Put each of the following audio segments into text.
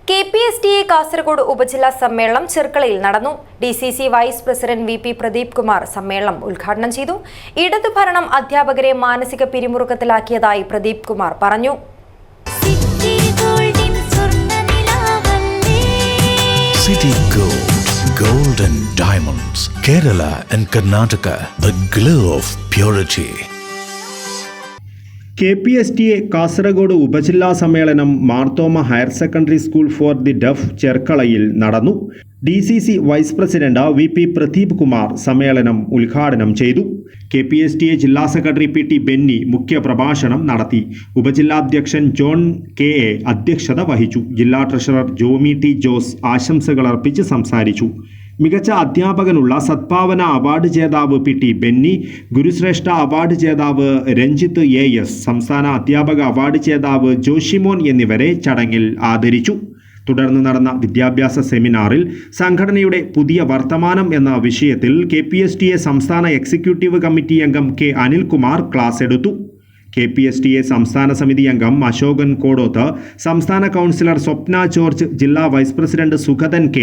KPSTA Kasaragod ഉപജില്ലാ സമ്മേളനം ചെർക്കളയിൽ നടന്നു. DCC vice president VP Pradeep Kumar സമ്മേളനം ഉദ്ഘാടനം ചെയ്തു. ഇടതുഭരണം അധ്യാപകരെ മാനസിക പിരിമുറുക്കത്തിലാക്കിയതായി പ്രദീപ് കുമാർ പറഞ്ഞു. City Gold and Diamonds, Kerala and Karnataka, the glow of purity. KPSTA Kasaragod ഉപജില്ലാ സമ്മേളനം Marthoma higher secondary school for the deaf ചെർക്കളയിൽ നടന്നു. DCC vice president VP Pradeep Kumar സമ്മേളനം ഉദ്ഘാടനം ചെയ്തു. KPSTA ജില്ലാ സെക്രട്ടറി PT ബെന്നി മുഖ്യപ്രഭാഷണം നടത്തി. ഉപജില്ലാധ്യക്ഷൻ ജോൺ KA അധ്യക്ഷത വഹിച്ചു. ജില്ലാ ട്രഷറർ ജോമി T ജോസ് ആശംസകൾ അർപ്പിച്ച് സംസാരിച്ചു. മികച്ച അധ്യാപകനുള്ള സദ്ഭാവന അവാർഡ് ജേതാവ് PT ബെന്നി, ഗുരുശ്രേഷ്ഠ അവാർഡ് ജേതാവ് രഞ്ജിത്ത് AS, സംസ്ഥാന അധ്യാപക അവാർഡ് ജേതാവ് ജോഷിമോൻ എന്നിവരെ ചടങ്ങിൽ ആദരിച്ചു. തുടർന്ന് നടന്ന വിദ്യാഭ്യാസ സെമിനാറിൽ സംഘടനയുടെ പുതിയ വർത്തമാനം എന്ന വിഷയത്തിൽ KPSTA സംസ്ഥാന എക്സിക്യൂട്ടീവ് കമ്മിറ്റി അംഗം K അനിൽകുമാർ ക്ലാസ് എടുത്തു. KPSTA സംസ്ഥാന സമിതി അംഗം അശോകൻ കോടോത്ത്, സംസ്ഥാന കൗൺസിലർ സ്വപ്ന ജോർജ്, ജില്ലാ വൈസ് പ്രസിഡന്റ് സുഗതൻ K,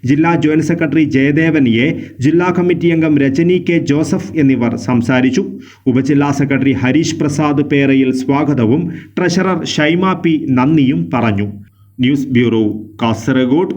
ജില്ലാ ജോയിന്റ് സെക്രട്ടറി ജയദേവൻ A, ജില്ലാ കമ്മിറ്റി അംഗം രജനി K ജോസഫ് എന്നിവർ സംസാരിച്ചു. ഉപജില്ലാ സെക്രട്ടറി ഹരീഷ് പ്രസാദ് പേരയിൽ സ്വാഗതവും ട്രഷറർ ഷൈമ P നന്ദിയും പറഞ്ഞു. News bureau, Kasaragod.